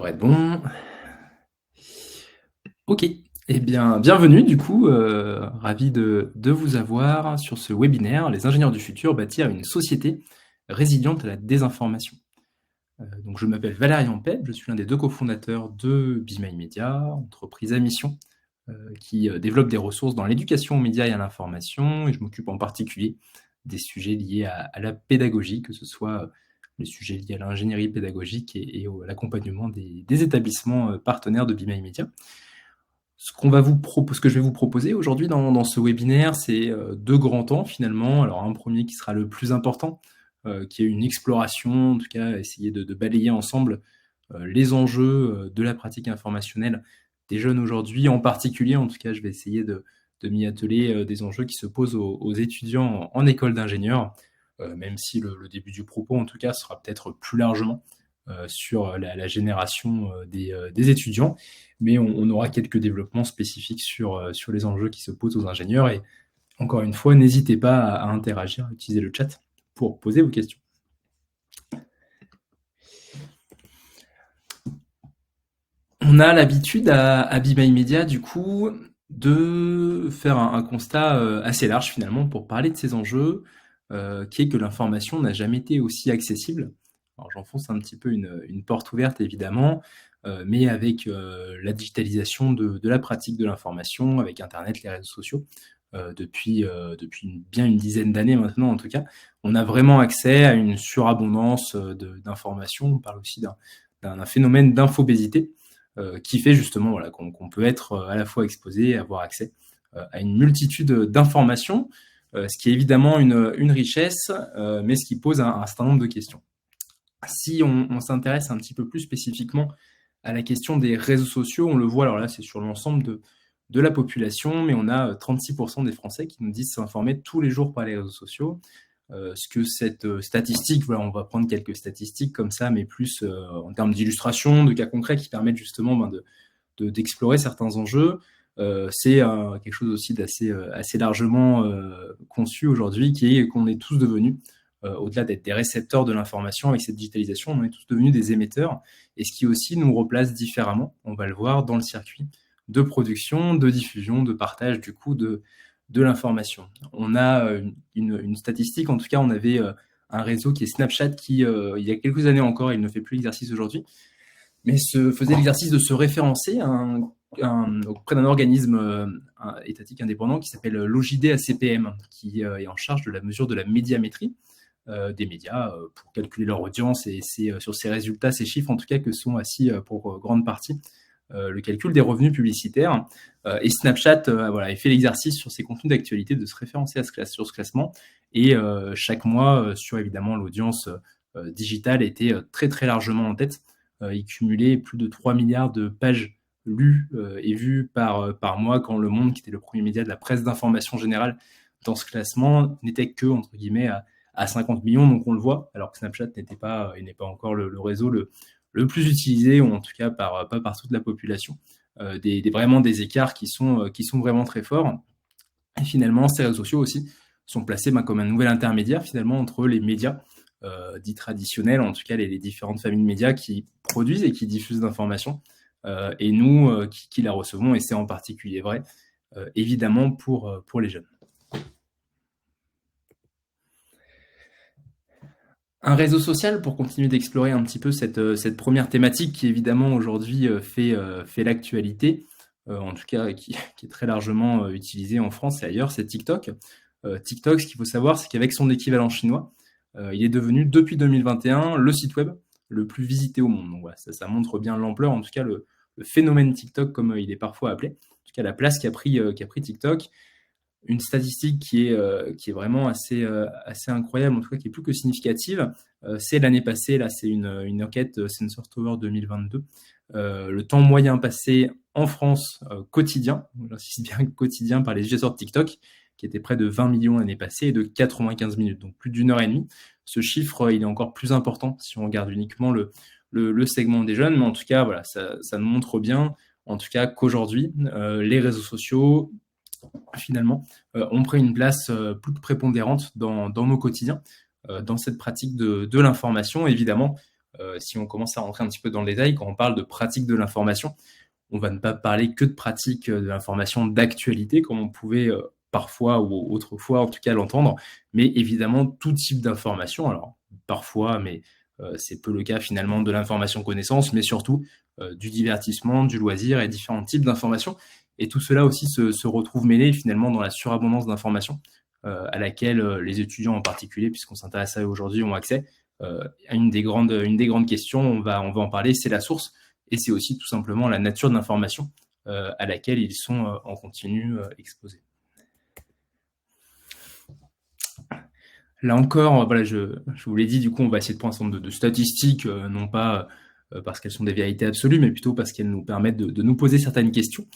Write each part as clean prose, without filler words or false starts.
Pour être bon. OK. Eh bien, bienvenue du coup, ravi de vous avoir sur ce webinaire «Les ingénieurs du futur bâtir une société résiliente à la désinformation». Donc je m'appelle Valérian Pep, je suis l'un des 2 cofondateurs de Be My Media, entreprise à mission, qui, développe des ressources dans l'éducation aux médias et à l'information et je m'occupe en particulier des sujets liés à la pédagogie, que ce soit, les sujets liés à l'ingénierie pédagogique et à l'accompagnement des établissements, partenaires de Be My Media. Ce que je vais vous proposer aujourd'hui dans ce webinaire, c'est, 2 grands temps finalement. Alors un premier qui sera le plus important, qui est une exploration, en tout cas essayer de balayer ensemble, les enjeux, de la pratique informationnelle des jeunes aujourd'hui. En particulier, en tout cas, je vais essayer de m'y atteler, des enjeux qui se posent aux étudiants en école d'ingénieur, même si le début du propos, en tout cas, sera peut-être plus largement, sur la génération, des étudiants. Mais on aura quelques développements spécifiques sur les enjeux qui se posent aux ingénieurs et encore une fois, n'hésitez pas à interagir, à utiliser le chat pour poser vos questions. On a l'habitude à Be My Media, du coup, de faire un constat assez large finalement pour parler de ces enjeux, qui est que l'information n'a jamais été aussi accessible. Alors j'enfonce un petit peu une porte ouverte évidemment, mais avec la digitalisation de la pratique de l'information, avec Internet, les réseaux sociaux, depuis bien une dizaine d'années maintenant en tout cas, on a vraiment accès à une surabondance d'informations. On parle aussi d'un phénomène d'infobésité qui fait justement voilà, qu'on peut être à la fois exposé et avoir accès à une multitude d'informations, ce qui est évidemment une richesse, mais ce qui pose un certain nombre de questions. Si on s'intéresse un petit peu plus spécifiquement à la question des réseaux sociaux, on le voit, alors là c'est sur l'ensemble de la population, mais on a 36% des Français qui nous disent s'informer tous les jours par les réseaux sociaux. Ce que cette statistique, voilà, on va prendre quelques statistiques comme ça, mais plus en termes d'illustration, de cas concrets qui permettent justement d'explorer certains enjeux. C'est quelque chose aussi d'assez assez largement conçu aujourd'hui, qui est qu'on est tous devenus, au-delà d'être des récepteurs de l'information avec cette digitalisation, on est tous devenus des émetteurs, et ce qui aussi nous replace différemment, on va le voir, dans le circuit de production, de diffusion, de partage du coup de l'information. On a une statistique, en tout cas on avait un réseau qui est Snapchat qui, il y a quelques années encore, il ne fait plus l'exercice aujourd'hui, mais faisait l'exercice de se référencer auprès d'un organisme étatique indépendant qui s'appelle l'OJD-ACPM, qui est en charge de la mesure de la médiamétrie des médias pour calculer leur audience, et c'est sur ces résultats, ces chiffres en tout cas, que sont assis pour grande partie le calcul des revenus publicitaires. Et Snapchat voilà, a fait l'exercice sur ses contenus d'actualité de se référencer sur ce classement, et chaque mois, sur évidemment l'audience digitale, était très très largement en tête. Il cumulait plus de 3 milliards de pages lues et vues par mois, quand Le Monde, qui était le premier média de la presse d'information générale dans ce classement, n'était que, entre guillemets, à 50 millions. Donc on le voit, alors que Snapchat n'est pas encore le réseau le plus utilisé, ou en tout cas pas par toute la population. Vraiment des écarts qui sont vraiment très forts. Et finalement, ces réseaux sociaux aussi sont placés comme un nouvel intermédiaire finalement entre les médias dits traditionnels, en tout cas les différentes familles de médias qui produisent et qui diffusent d'informations, et nous qui la recevons, et c'est en particulier vrai évidemment pour les jeunes. Un réseau social, pour continuer d'explorer un petit peu cette première thématique qui évidemment aujourd'hui fait l'actualité, en tout cas qui est très largement utilisée en France et ailleurs, c'est TikTok. TikTok, ce qu'il faut savoir, c'est qu'avec son équivalent chinois, il est devenu depuis 2021 le site web le plus visité au monde. Donc voilà, ça montre bien l'ampleur, en tout cas le phénomène TikTok comme il est parfois appelé, en tout cas la place qu'a pris TikTok. Une statistique qui est vraiment assez incroyable, en tout cas qui est plus que significative, c'est l'année passée, là c'est une enquête Sensor Tower 2022, le temps moyen passé en France quotidien, j'insiste bien quotidien, par les utilisateurs de TikTok, qui était près de 20 millions l'année passée, et de 95 minutes, donc plus d'1 heure et demie. Ce chiffre, il est encore plus important si on regarde uniquement le segment des jeunes, mais en tout cas, voilà, ça nous montre bien, en tout cas, qu'aujourd'hui, les réseaux sociaux, finalement, ont pris une place plus prépondérante dans nos quotidiens, dans cette pratique de l'information. Évidemment, Si on commence à rentrer un petit peu dans le détail, quand on parle de pratique de l'information, on va ne pas parler que de pratique de l'information d'actualité, comme on pouvait parfois ou autrefois en tout cas l'entendre, mais évidemment tout type d'information. Alors parfois, mais c'est peu le cas finalement de l'information connaissance, mais surtout du divertissement, du loisir et différents types d'informations. Et tout cela aussi se retrouve mêlé finalement dans la surabondance d'informations à laquelle les étudiants en particulier, puisqu'on s'intéresse à eux aujourd'hui, ont accès. Une des grandes questions, on va en parler, c'est la source. Et c'est aussi tout simplement la nature de l'information à laquelle ils sont en continu exposés. Là encore, voilà, je vous l'ai dit, du coup, on va essayer de prendre un certain nombre de statistiques, non pas parce qu'elles sont des vérités absolues, mais plutôt parce qu'elles nous permettent de nous poser certaines questions.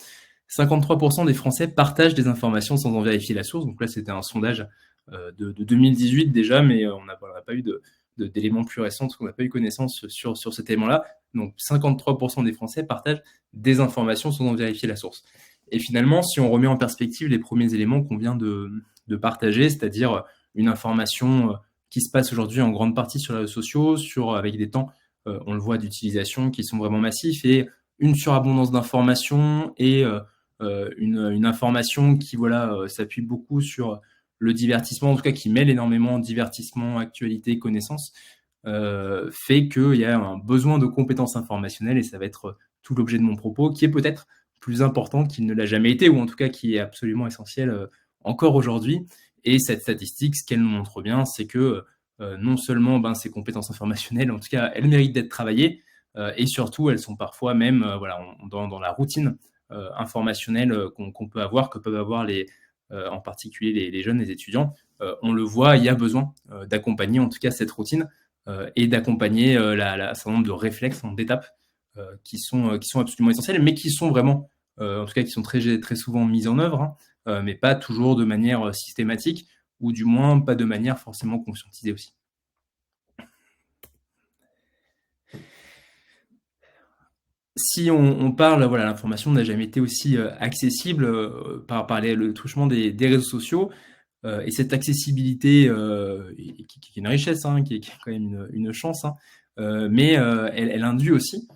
53% des Français partagent des informations sans en vérifier la source. Donc là, c'était un sondage de 2018 déjà, mais on n'a pas eu d'éléments plus récents, parce qu'on n'a pas eu connaissance sur cet élément-là. Donc 53% des Français partagent des informations sans en vérifier la source. Et finalement, si on remet en perspective les premiers éléments qu'on vient de partager, c'est-à-dire une information qui se passe aujourd'hui en grande partie sur les réseaux sociaux, avec des temps, on le voit, d'utilisation qui sont vraiment massifs, et une surabondance d'informations et une information qui s'appuie beaucoup sur le divertissement, en tout cas qui mêle énormément divertissement, actualité, connaissance, fait qu'il y a un besoin de compétences informationnelles, et ça va être tout l'objet de mon propos, qui est peut-être plus important qu'il ne l'a jamais été, ou en tout cas qui est absolument essentiel encore aujourd'hui. Et cette statistique, ce qu'elle nous montre bien, c'est que non seulement ces compétences informationnelles, en tout cas, elles méritent d'être travaillées, et surtout, elles sont parfois même dans la routine informationnelle qu'on peut avoir, que peuvent avoir en particulier les jeunes, les étudiants. On le voit, il y a besoin d'accompagner en tout cas cette routine et d'accompagner un certain nombre de réflexes, d'étapes qui sont absolument essentielles, mais qui sont vraiment, en tout cas qui sont très souvent mises en œuvre, mais pas toujours de manière systématique, ou du moins pas de manière forcément conscientisée aussi. Si on parle, l'information n'a jamais été aussi accessible par le truchement des réseaux sociaux. Et cette accessibilité, qui est une richesse, qui est quand même une chance, mais elle induit aussi,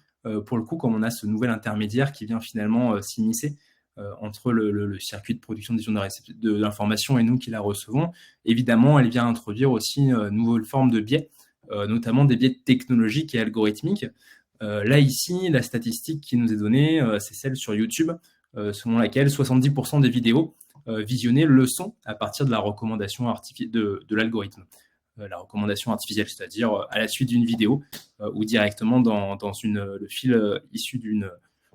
pour le coup, comme on a ce nouvel intermédiaire qui vient finalement s'immiscer entre le circuit de production de l'information et nous qui la recevons, évidemment, elle vient introduire aussi une nouvelle forme de biais, notamment des biais technologiques et algorithmiques. Là, ici, la statistique qui nous est donnée, c'est celle sur YouTube, selon laquelle 70% des vidéos visionnées le sont à partir de la recommandation de l'algorithme. La recommandation artificielle, c'est-à-dire à la suite d'une vidéo ou directement dans le fil issu le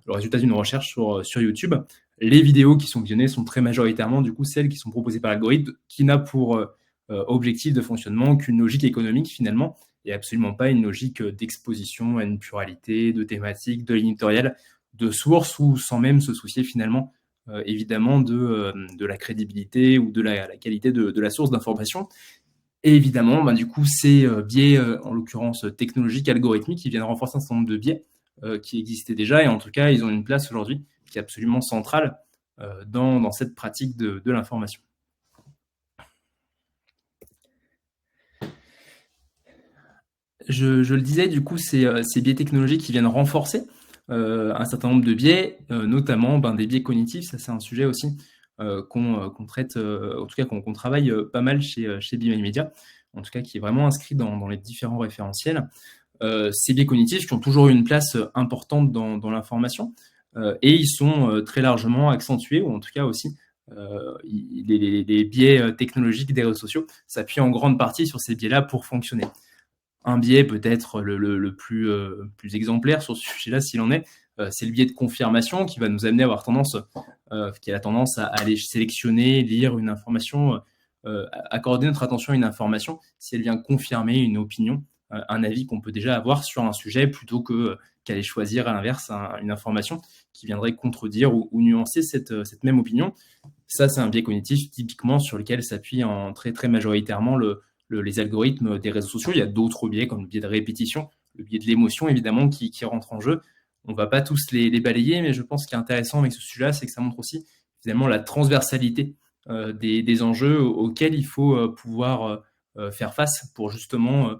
résultat d'une recherche sur YouTube. Les vidéos qui sont visionnées sont très majoritairement du coup celles qui sont proposées par l'algorithme, qui n'a pour objectif de fonctionnement qu'une logique économique finalement, et absolument pas une logique d'exposition à une pluralité de thématiques, de lignes éditoriales, de sources, ou sans même se soucier finalement évidemment de la crédibilité ou de la qualité de la source d'information. Et évidemment, du coup, ces biais, en l'occurrence technologiques, algorithmiques, qui viennent renforcer un certain nombre de biais qui existaient déjà, et en tout cas, ils ont une place aujourd'hui qui est absolument centrale dans cette pratique de l'information. Je le disais, du coup, ces biais technologiques qui viennent renforcer un certain nombre de biais, notamment des biais cognitifs. Ça, c'est un sujet aussi qu'on traite, en tout cas qu'on travaille pas mal chez Be My Media, en tout cas qui est vraiment inscrit dans les différents référentiels. Ces biais cognitifs qui ont toujours eu une place importante dans l'information, et ils sont très largement accentués, ou en tout cas aussi les biais technologiques des réseaux sociaux s'appuient en grande partie sur ces biais-là pour fonctionner. Un biais peut-être le plus exemplaire sur ce sujet-là, s'il en est, c'est le biais de confirmation, qui va nous amener à avoir qui a la tendance à aller sélectionner, lire une information, accorder notre attention à une information si elle vient confirmer une opinion, un avis qu'on peut déjà avoir sur un sujet, plutôt qu'aller choisir à l'inverse une information qui viendrait contredire ou nuancer cette même opinion. Ça, c'est un biais cognitif typiquement sur lequel s'appuie très, très majoritairement les algorithmes des réseaux sociaux. Il y a d'autres biais, comme le biais de répétition, le biais de l'émotion, évidemment, qui rentre en jeu. On ne va pas tous les balayer, mais je pense qu'il est intéressant avec ce sujet-là, c'est que ça montre aussi, finalement, la transversalité des enjeux auxquels il faut pouvoir faire face pour justement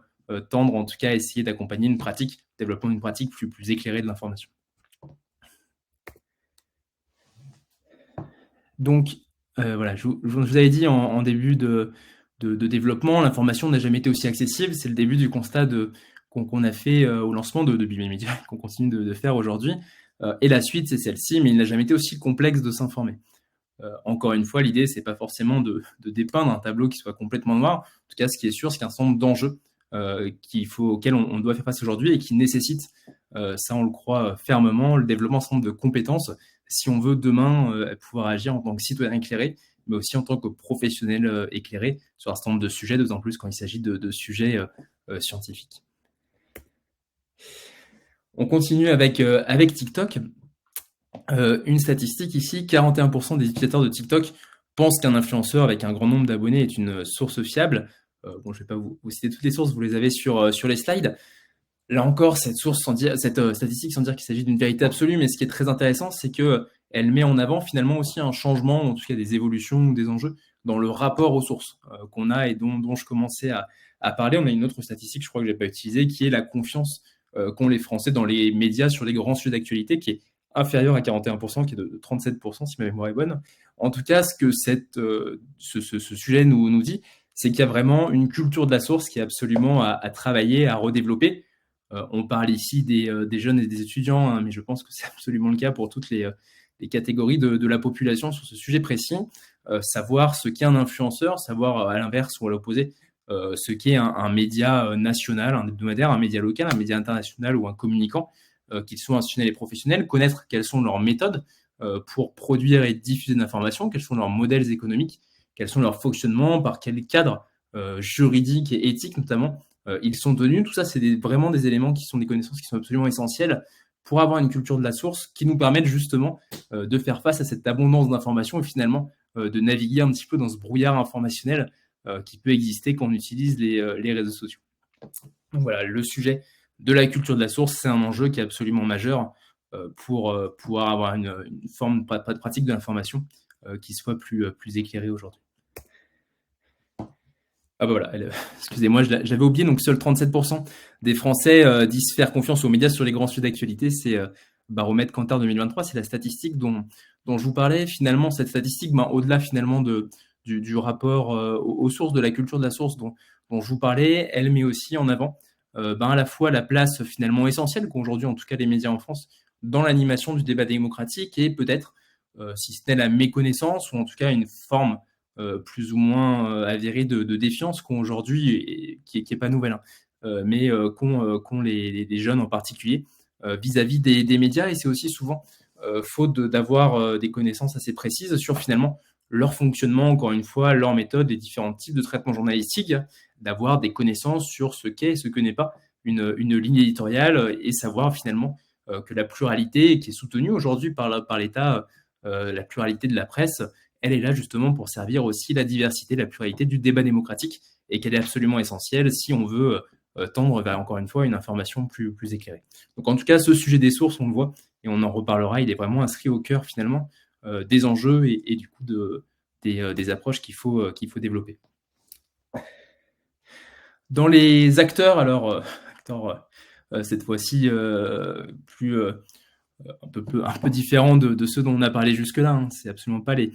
tendre en tout cas à essayer d'accompagner développement d'une pratique plus éclairée de l'information. Donc, voilà, je vous avais dit en début de développement, l'information n'a jamais été aussi accessible. C'est le début du constat qu'on a fait au lancement de Be My Media, qu'on continue de faire aujourd'hui. Et la suite, c'est celle-ci, mais il n'a jamais été aussi complexe de s'informer. Encore une fois, l'idée, c'est pas forcément de dépeindre un tableau qui soit complètement noir. En tout cas, ce qui est sûr, c'est qu'il y a un certain nombre d'enjeux auxquels on doit faire face aujourd'hui et qui nécessitent, ça on le croit fermement, le développement d'un certain nombre de compétences si on veut demain pouvoir agir en tant que citoyen éclairé, mais aussi en tant que professionnel éclairé sur un certain nombre de sujets, d'autant plus quand il s'agit de sujets scientifiques. On continue avec TikTok. Une statistique ici, 41% des utilisateurs de TikTok pensent qu'un influenceur avec un grand nombre d'abonnés est une source fiable. Je ne vais pas vous citer toutes les sources, vous les avez sur les slides. Là encore, cette statistique, sans dire qu'il s'agit d'une vérité absolue, mais ce qui est très intéressant, c'est qu'elle met en avant finalement aussi un changement, en tout cas des évolutions ou des enjeux dans le rapport aux sources qu'on a et dont je commençais à parler. On a une autre statistique, je crois que je n'ai pas utilisée, qui est la confiance qu'ont les Français dans les médias sur les grands sujets d'actualité, qui est inférieur à 41%, qui est de 37%, si ma mémoire est bonne. En tout cas, ce que ce sujet nous dit, c'est qu'il y a vraiment une culture de la source qui est absolument à travailler, à redévelopper. On parle ici des jeunes et des étudiants, hein, mais je pense que c'est absolument le cas pour toutes les catégories de la population sur ce sujet précis. Savoir ce qu'est un influenceur, savoir à l'inverse ou à l'opposé, ce qu'est un média national, un hebdomadaire, un média local, un média international ou un communicant, qu'ils soient institutionnels et professionnels, connaître quelles sont leurs méthodes pour produire et diffuser de l'information, quels sont leurs modèles économiques, quels sont leurs fonctionnements, par quel cadre juridique et éthique notamment ils sont tenus. Tout ça, c'est vraiment des éléments qui sont des connaissances qui sont absolument essentielles pour avoir une culture de la source qui nous permettent justement de faire face à cette abondance d'informations et finalement de naviguer un petit peu dans ce brouillard informationnel qui peut exister quand on utilise les réseaux sociaux. Donc voilà, le sujet de la culture de la source, c'est un enjeu qui est absolument majeur pour pouvoir avoir une forme de pratique de l'information qui soit plus éclairée aujourd'hui. Ah bah voilà, excusez-moi, j'avais oublié, donc seuls 37% des Français disent faire confiance aux médias sur les grands sujets d'actualité. C'est Baromètre Kantar 2023, c'est la statistique dont je vous parlais. Finalement, cette statistique, au-delà finalement du rapport aux sources, de la culture de la source dont je vous parlais, elle met aussi en avant à la fois la place finalement essentielle qu'ont aujourd'hui en tout cas les médias en France dans l'animation du débat démocratique et peut-être, si ce n'est la méconnaissance ou en tout cas une forme plus ou moins avérée de défiance qu'ont aujourd'hui, et qui est pas nouvelle, hein, mais qu'ont les jeunes en particulier vis-à-vis des médias. Et c'est aussi souvent faute d'avoir des connaissances assez précises sur finalement leur fonctionnement, encore une fois, leur méthode, les différents types de traitements journalistiques, d'avoir des connaissances sur ce qu'est et ce que n'est pas une ligne éditoriale et savoir finalement que la pluralité qui est soutenue aujourd'hui par l'État, la pluralité de la presse, elle est là justement pour servir aussi la diversité, la pluralité du débat démocratique et qu'elle est absolument essentielle si on veut tendre vers, encore une fois, une information plus éclairée. Donc en tout cas, ce sujet des sources, on le voit et on en reparlera, il est vraiment inscrit au cœur finalement des enjeux et du coup des approches qu'il faut développer. Dans les acteurs, alors cette fois-ci un peu différents de ceux dont on a parlé jusque-là, hein. C'est absolument pas les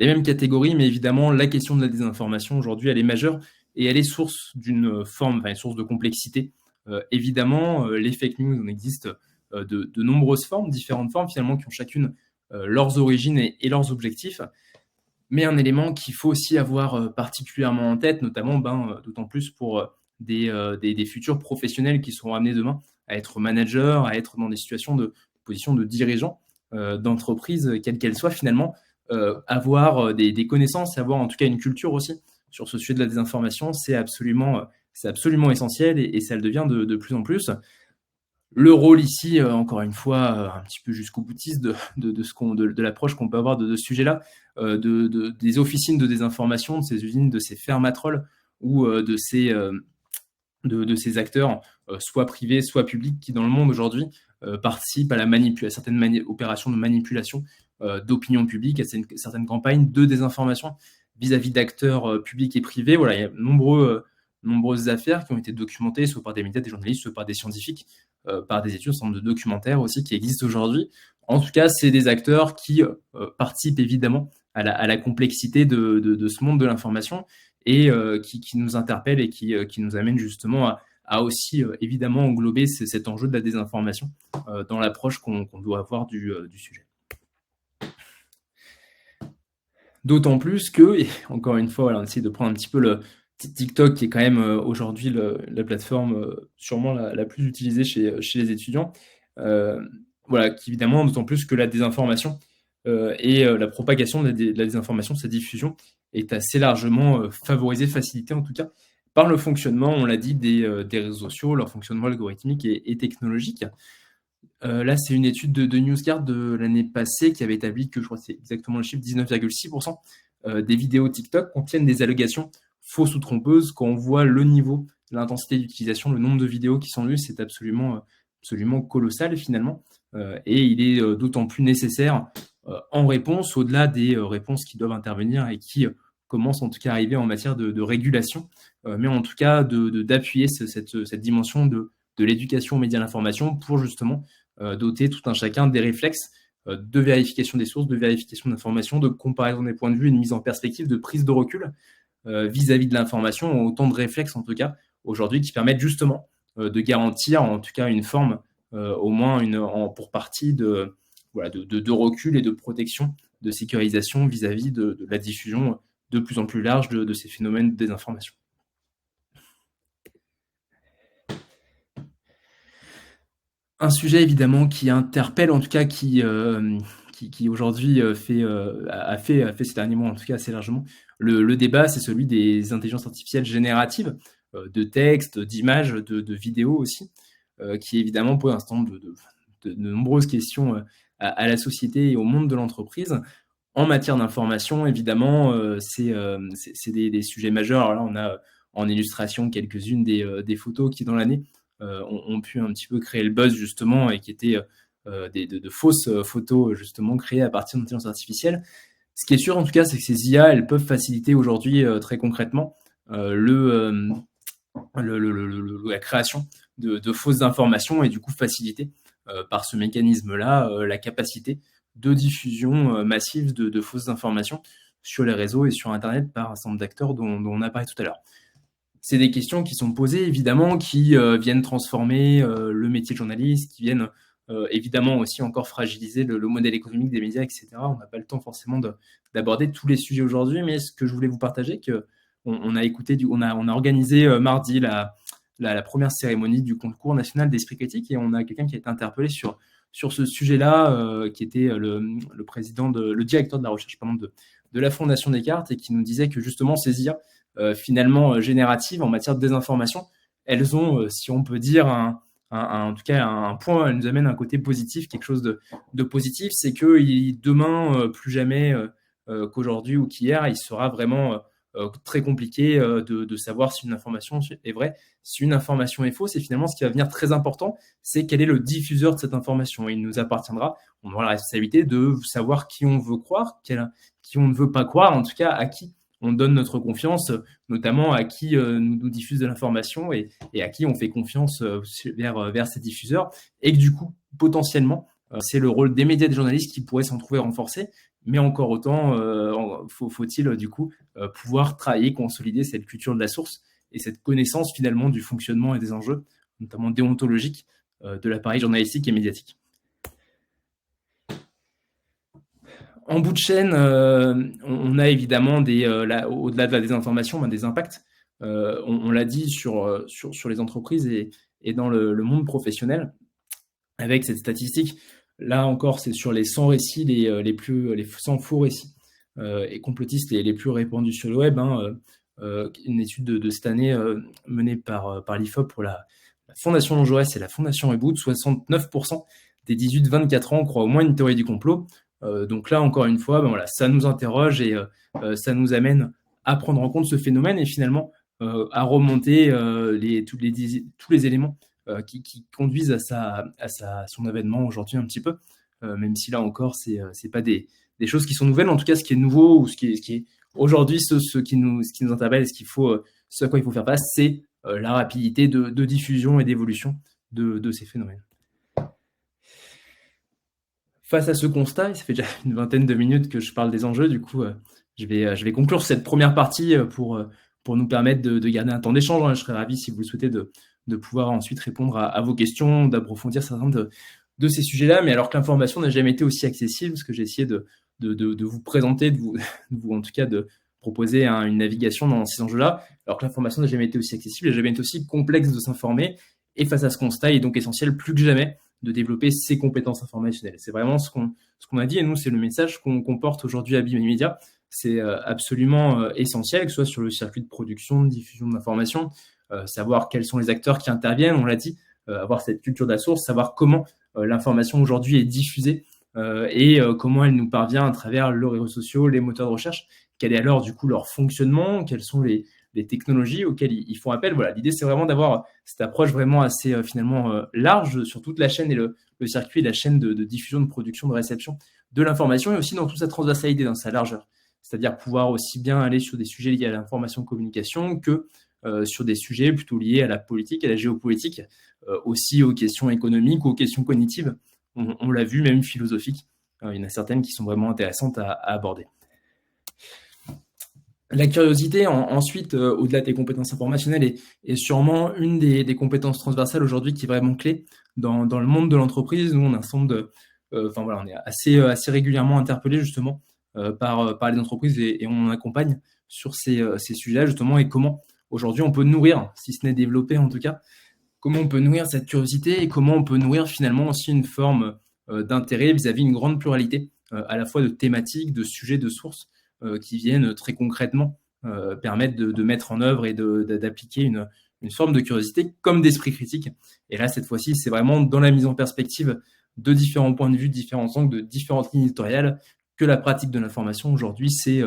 mêmes catégories, mais évidemment, la question de la désinformation aujourd'hui, elle est majeure et elle est source d'une source de complexité. Évidemment, les fake news, on existe de nombreuses formes, différentes formes finalement, qui ont chacune leurs origines et leurs objectifs. Mais un élément qu'il faut aussi avoir particulièrement en tête, notamment d'autant plus pour des futurs professionnels qui seront amenés demain à être managers, à être dans des situations de position de dirigeants d'entreprises, quelles qu'elles soient finalement, avoir des connaissances, avoir en tout cas une culture aussi sur ce sujet de la désinformation, c'est absolument essentiel et ça le devient de plus en plus. Le rôle ici, encore une fois, un petit peu jusqu'au boutiste de l'approche qu'on peut avoir de ce sujet-là, des officines de désinformation, de ces usines, de ces fermatrolles ou de ces acteurs, soit privés, soit publics, qui dans le monde aujourd'hui participent à certaines opérations de manipulation d'opinion publique, à certaines campagnes de désinformation vis-à-vis d'acteurs publics et privés. Voilà, il y a nombreuses affaires qui ont été documentées, soit par des médias, des journalistes, soit par des scientifiques, par des études, un certain nombre de documentaires aussi qui existent aujourd'hui. En tout cas, c'est des acteurs qui participent évidemment à la complexité de ce monde de l'information et qui nous interpellent et qui nous amènent justement à aussi évidemment englober cet enjeu de la désinformation dans l'approche qu'on doit avoir du sujet. D'autant plus que, et encore une fois, voilà, on essaie de prendre un petit peu le TikTok, qui est quand même aujourd'hui la plateforme sûrement la plus utilisée chez les étudiants. Voilà, évidemment, d'autant plus que la désinformation et la propagation de la désinformation, sa diffusion, est assez largement favorisée, facilitée en tout cas, par le fonctionnement, on l'a dit, des réseaux sociaux, leur fonctionnement algorithmique et technologique. Là, c'est une étude de NewsGuard de l'année passée qui avait établi que, je crois que c'est exactement le chiffre, 19,6% des vidéos TikTok contiennent des allégations fausses ou trompeuses. Quand on voit le niveau, l'intensité d'utilisation, le nombre de vidéos qui sont vues, c'est absolument colossal finalement. Et il est d'autant plus nécessaire en réponse, au-delà des réponses qui doivent intervenir et qui commencent en tout cas à arriver en matière de régulation, mais en tout cas d'appuyer cette dimension de l'éducation aux médias de l'information pour justement doter tout un chacun des réflexes de vérification des sources, de vérification d'informations, de comparaison des points de vue, une mise en perspective, de prise de recul vis-à-vis de l'information, autant de réflexes en tout cas aujourd'hui qui permettent justement de garantir en tout cas une forme, au moins pour partie de recul et de protection, de sécurisation vis-à-vis de la diffusion de plus en plus large de ces phénomènes de désinformation. Un sujet évidemment qui interpelle, en tout cas qui aujourd'hui a fait ces derniers mois, en tout cas assez largement, le débat, c'est celui des intelligences artificielles génératives, de textes, d'images, de vidéos aussi, qui évidemment pose un certain nombre de nombreuses questions à la société et au monde de l'entreprise. En matière d'information, évidemment, c'est des sujets majeurs. Alors là, on a en illustration quelques-unes des photos qui, dans l'année, ont pu un petit peu créer le buzz justement et qui étaient de fausses photos justement créées à partir d'intelligence artificielle. Ce qui est sûr en tout cas, c'est que ces IA, elles peuvent faciliter aujourd'hui très concrètement la création de fausses informations et du coup faciliter par ce mécanisme-là la capacité de diffusion massive de fausses informations sur les réseaux et sur Internet par un certain nombre d'acteurs dont on a parlé tout à l'heure. C'est des questions qui sont posées, évidemment, qui viennent transformer le métier de journaliste, qui viennent évidemment aussi encore fragiliser le modèle économique des médias, etc. On n'a pas le temps forcément d'aborder tous les sujets aujourd'hui, mais ce que je voulais vous partager, on a organisé mardi la première cérémonie du concours national d'esprit critique et on a quelqu'un qui a été interpellé sur ce sujet-là, qui était le directeur de la recherche de la Fondation Descartes et qui nous disait que justement ces IA finalement génératives en matière de désinformation, elles ont, si on peut dire, en tout cas un point, elles nous amènent un côté positif, quelque chose de positif, c'est que demain, plus jamais qu'aujourd'hui ou qu'hier, il sera vraiment très compliqué de savoir si une information est vraie, si une information est fausse, et finalement ce qui va venir très important, c'est quel est le diffuseur de cette information. Et il nous appartiendra, on aura la responsabilité de savoir qui on veut croire, qui on ne veut pas croire, en tout cas à qui on donne notre confiance, notamment à qui nous diffuse de l'information et à qui on fait confiance vers ces diffuseurs. Et que du coup, potentiellement, c'est le rôle des médias et des journalistes qui pourraient s'en trouver renforcés. Mais encore autant, faut-il du coup pouvoir travailler, consolider cette culture de la source et cette connaissance finalement du fonctionnement et des enjeux, notamment déontologiques, de l'appareil journalistique et médiatique. En bout de chaîne, on a évidemment au-delà de la désinformation, des impacts. On l'a dit sur les entreprises et dans le monde professionnel, avec cette statistique. Là encore, c'est sur les 100 récits, les 100 faux récits et complotistes les plus répandus sur le web. Une étude de cette année menée par l'IFOP pour la Fondation Jean Jaurès et la Fondation Reboot, 69% des 18-24 ans croient au moins une théorie du complot. Donc là, encore une fois, voilà, ça nous interroge et ça nous amène à prendre en compte ce phénomène et finalement à remonter tous les éléments qui conduisent à son avènement aujourd'hui un petit peu, même si là encore, c'est pas des choses qui sont nouvelles. En tout cas, ce qui est nouveau ou ce qui est aujourd'hui, ce qui nous interpelle et ce qu'il faut Ce à quoi il faut faire face, c'est la rapidité de diffusion et d'évolution de ces phénomènes. Face à ce constat, et ça fait déjà une vingtaine de minutes que je parle des enjeux, du coup, je vais conclure cette première partie pour nous permettre de garder un temps d'échange, hein. Je serais ravi, si vous le souhaitez, de pouvoir ensuite répondre à vos questions, d'approfondir certains de ces sujets-là. Mais alors que l'information n'a jamais été aussi accessible, parce que j'ai essayé de vous présenter, en tout cas, de proposer une navigation dans ces enjeux-là, alors que l'information n'a jamais été aussi accessible, elle n'a jamais été aussi complexe de s'informer. Et face à ce constat, il est donc essentiel, plus que jamais, de développer ses compétences informationnelles. C'est vraiment ce qu'on a dit, et nous, c'est le message qu'on porte aujourd'hui à BeMe Media. C'est absolument essentiel, que ce soit sur le circuit de production, de diffusion de l'information, savoir quels sont les acteurs qui interviennent, on l'a dit, avoir cette culture de la source, savoir comment l'information aujourd'hui est diffusée et comment elle nous parvient à travers les réseaux sociaux, les moteurs de recherche, quel est alors du coup leur fonctionnement, quelles sont les technologies auxquelles ils font appel. Voilà, l'idée, c'est vraiment d'avoir cette approche vraiment assez finalement large sur toute la chaîne et le circuit et la chaîne de diffusion, de production, de réception de l'information, et aussi dans toute sa transversalité, dans sa largeur. C'est-à-dire pouvoir aussi bien aller sur des sujets liés à l'information communication que sur des sujets plutôt liés à la politique, à la géopolitique, aussi aux questions économiques, aux questions cognitives. On l'a vu, même philosophiques. Il y en a certaines qui sont vraiment intéressantes à aborder. La curiosité, ensuite, au-delà des compétences informationnelles, est sûrement une des compétences transversales aujourd'hui qui est vraiment clé dans le monde de l'entreprise. Nous, on a un certain nombre on est assez régulièrement interpellés justement par les entreprises et on accompagne sur ces sujets-là justement, et comment aujourd'hui on peut nourrir, si ce n'est développer en tout cas, comment on peut nourrir cette curiosité et comment on peut nourrir finalement aussi une forme d'intérêt vis-à-vis d'une grande pluralité à la fois de thématiques, de sujets, de sources qui viennent très concrètement permettre de mettre en œuvre et d'appliquer une forme de curiosité comme d'esprit critique. Et là, cette fois-ci, c'est vraiment dans la mise en perspective de différents points de vue, de différents angles, de différentes lignes éditoriales que la pratique de l'information aujourd'hui, c'est,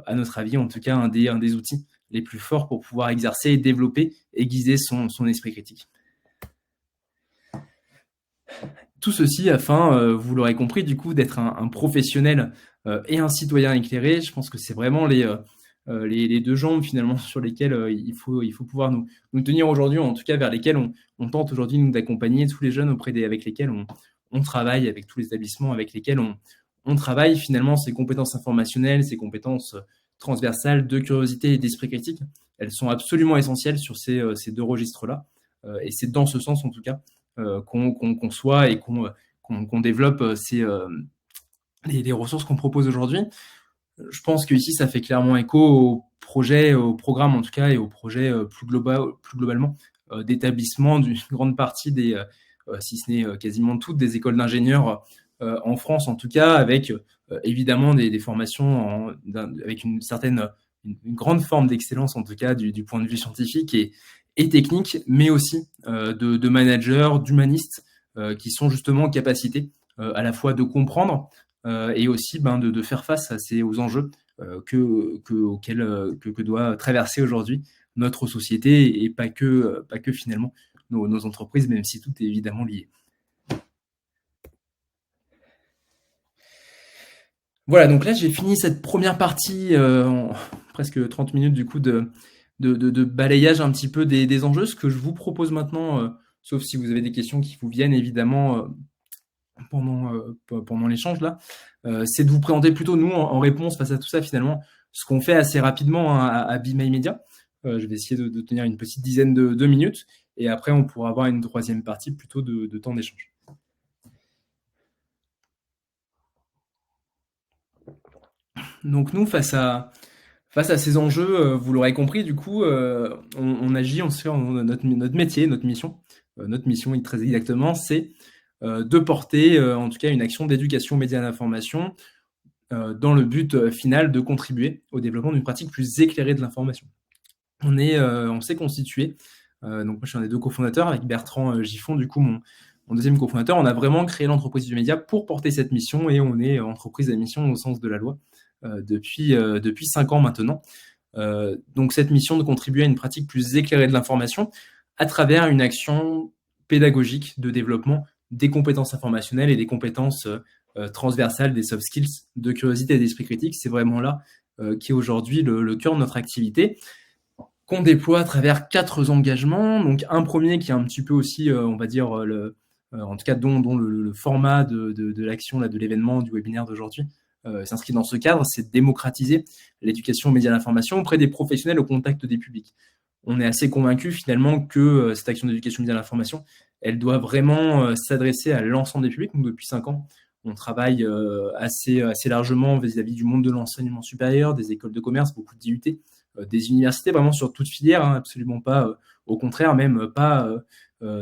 à notre avis, en tout cas, un des outils les plus forts pour pouvoir exercer, et développer, aiguiser son esprit critique. Tout ceci afin, vous l'aurez compris, du coup, d'être un professionnel et un citoyen éclairé. Je pense que c'est vraiment les deux jambes finalement sur lesquelles il faut pouvoir nous tenir aujourd'hui, en tout cas vers lesquelles on tente aujourd'hui nous d'accompagner tous les jeunes avec lesquels on travaille, avec tous les établissements avec lesquels on travaille. Finalement, ces compétences informationnelles, ces compétences transversales de curiosité et d'esprit critique, elles sont absolument essentielles sur ces deux registres-là. Et c'est dans ce sens, en tout cas, qu'on conçoit et qu'on développe les ressources qu'on propose aujourd'hui. Je pense qu'ici, ça fait clairement écho au projet, au programme en tout cas, et au projet plus globalement d'établissement d'une grande partie si ce n'est quasiment toutes, des écoles d'ingénieurs en France en tout cas, avec évidemment des formations avec une grande forme d'excellence en tout cas du point de vue scientifique et technique, mais aussi de managers, d'humanistes qui sont justement en capacité à la fois de comprendre et aussi de faire face aux enjeux que doit traverser aujourd'hui notre société, et pas que finalement nos entreprises, même si tout est évidemment lié. Voilà, donc là j'ai fini cette première partie en presque 30 minutes du coup de balayage un petit peu des enjeux. Ce que je vous propose maintenant, sauf si vous avez des questions qui vous viennent évidemment pendant l'échange là, c'est de vous présenter plutôt nous en réponse face à tout ça finalement ce qu'on fait assez rapidement à BeMe Media. Je vais essayer de tenir une petite dizaine de minutes, et après on pourra avoir une troisième partie plutôt de temps d'échange. Donc nous, face à ces enjeux, vous l'aurez compris, du coup, on agit, on se fait notre métier, notre mission. Notre mission, très exactement, c'est de porter, en tout cas, une action d'éducation média d'information dans le but final de contribuer au développement d'une pratique plus éclairée de l'information. On s'est constitué, donc moi je suis un des deux cofondateurs avec Bertrand Giffon, du coup mon deuxième cofondateur. On a vraiment créé l'entreprise du média pour porter cette mission, et on est entreprise à mission au sens de la loi depuis 5 ans maintenant. Donc cette mission de contribuer à une pratique plus éclairée de l'information à travers une action pédagogique de développement des compétences informationnelles et des compétences transversales, des soft skills, de curiosité et d'esprit critique. C'est vraiment là qui est aujourd'hui le cœur de notre activité. qu'on déploie à travers 4 engagements. Donc un premier qui est un petit peu aussi, on va dire, en tout cas dont le format de l'action, là, de l'événement, du webinaire d'aujourd'hui, s'inscrit dans ce cadre, c'est de démocratiser l'éducation aux médias et l'information auprès des professionnels au contact des publics. On est assez convaincu finalement que cette action d'éducation aux médias et l'information, elle doit vraiment s'adresser à l'ensemble des publics. Donc depuis 5 ans, on travaille assez largement vis-à-vis du monde de l'enseignement supérieur, des écoles de commerce, beaucoup d'IUT, des universités, vraiment sur toute filière, hein, absolument pas, au contraire, même pas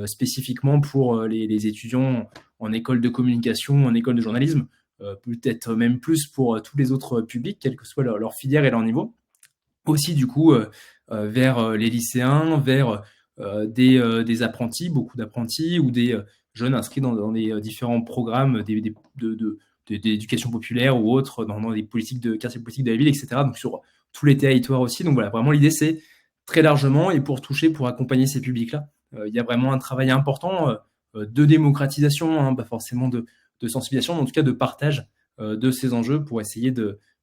spécifiquement pour les étudiants en école de communication, en école de journalisme, peut-être même plus pour tous les autres publics, quelle que soit leur filière et leur niveau. Aussi, du coup, vers les lycéens, vers des apprentis, beaucoup d'apprentis, ou des jeunes inscrits dans des différents programmes d'éducation populaire ou autres, dans des politiques de quartiers politiques de la ville, etc. Donc sur tous les territoires aussi. Donc voilà, vraiment l'idée c'est très largement, et pour toucher, pour accompagner ces publics-là, il y a vraiment un travail important de démocratisation, hein, pas forcément de sensibilisation, mais en tout cas de partage de ces enjeux pour essayer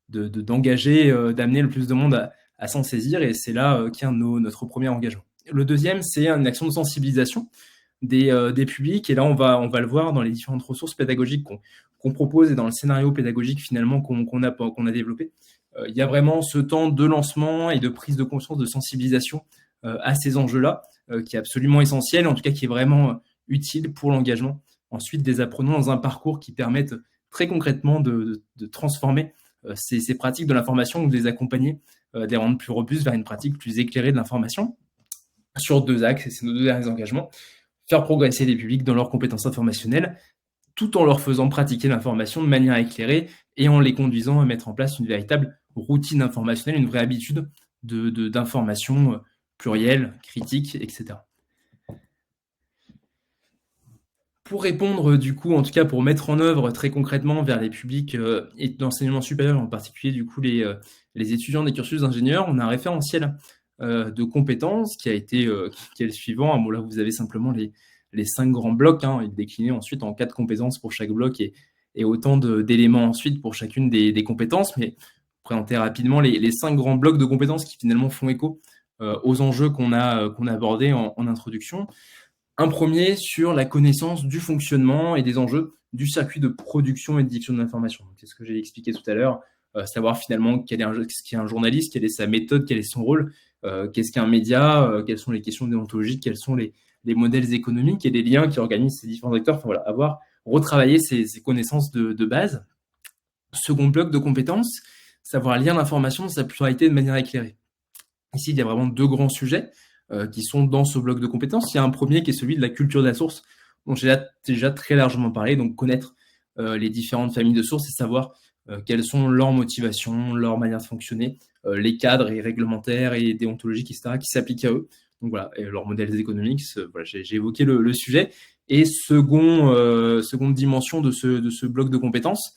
d'engager, d'amener le plus de monde à s'en saisir, et c'est là qu'est notre premier engagement. Le deuxième, c'est une action de sensibilisation des publics, et là on va le voir dans les différentes ressources pédagogiques qu'on propose et dans le scénario pédagogique finalement qu'on a développé. Il y a vraiment ce temps de lancement et de prise de conscience, de sensibilisation à ces enjeux-là, qui est absolument essentiel, en tout cas qui est vraiment utile pour l'engagement. Ensuite, des apprenants dans un parcours qui permettent très concrètement de transformer ces pratiques de l'information, ou de les accompagner, de les rendre plus robustes vers une pratique plus éclairée de l'information, sur 2 axes, et c'est nos 2 derniers engagements. Faire progresser les publics dans leurs compétences informationnelles, tout en leur faisant pratiquer l'information de manière éclairée, et en les conduisant à mettre en place une véritable routine informationnelle, une vraie habitude d'information plurielle, critique, etc. Pour répondre, du coup, en tout cas pour mettre en œuvre très concrètement vers les publics et d'enseignement supérieur, en particulier du coup les étudiants des cursus d'ingénieurs, on a un référentiel de compétences qui est le suivant. Bon, là, vous avez simplement les 5 grands blocs, hein, déclinés ensuite en 4 compétences pour chaque bloc, et autant d'éléments ensuite pour chacune des compétences, mais présenter rapidement les 5 grands blocs de compétences qui finalement font écho aux enjeux qu'on a abordés en introduction. Un premier sur la connaissance du fonctionnement et des enjeux du circuit de production et de diffusion de l'information. C'est ce que j'ai expliqué tout à l'heure, savoir finalement ce qu'est un journaliste, quelle est sa méthode, quel est son rôle, qu'est-ce qu'un média, quelles sont les questions déontologiques, quels sont les modèles économiques et les liens qui organisent ces différents acteurs. Enfin voilà, retravailler ces connaissances de base. Second bloc de compétences, savoir lire l'information dans sa pluralité de manière éclairée. Ici, il y a vraiment 2 grands sujets qui sont dans ce bloc de compétences. Il y a un premier qui est celui de la culture de la source, dont j'ai déjà très largement parlé, donc connaître les différentes familles de sources et savoir quelles sont leurs motivations, leur manière de fonctionner, les cadres et réglementaires et déontologiques, etc., qui s'appliquent à eux. Donc voilà, et leurs modèles économiques, voilà, j'ai évoqué le sujet. Et seconde dimension de ce bloc de compétences,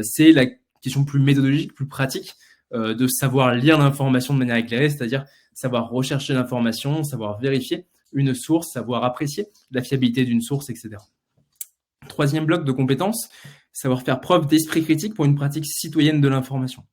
c'est la question plus méthodologique, plus pratique, de savoir lire l'information de manière éclairée, c'est-à-dire savoir rechercher l'information, savoir vérifier une source, savoir apprécier la fiabilité d'une source, etc. Troisième bloc de compétences, savoir faire preuve d'esprit critique pour une pratique citoyenne de l'information.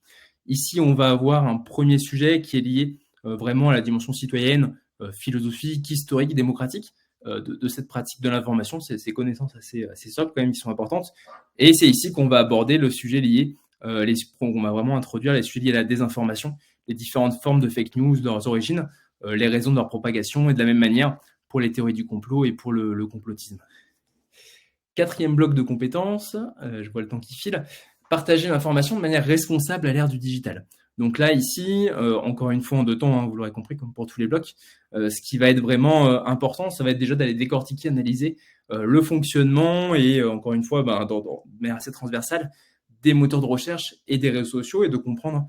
Ici, on va avoir un premier sujet qui est lié vraiment à la dimension citoyenne, philosophique, historique, démocratique de cette pratique de l'information, ces connaissances assez socles quand même qui sont importantes. Et c'est ici qu'on va aborder le sujet lié, on va vraiment introduire les sujets liés à la désinformation, les différentes formes de fake news, leurs origines, les raisons de leur propagation, et de la même manière pour les théories du complot et pour le complotisme. Quatrième bloc de compétences, je vois le temps qui file, partager l'information de manière responsable à l'ère du digital. Donc là, ici, encore une fois en 2 temps, hein, vous l'aurez compris, comme pour tous les blocs, ce qui va être vraiment important, ça va être déjà d'aller décortiquer, analyser le fonctionnement et encore une fois, de manière assez transversale, des moteurs de recherche et des réseaux sociaux, et de comprendre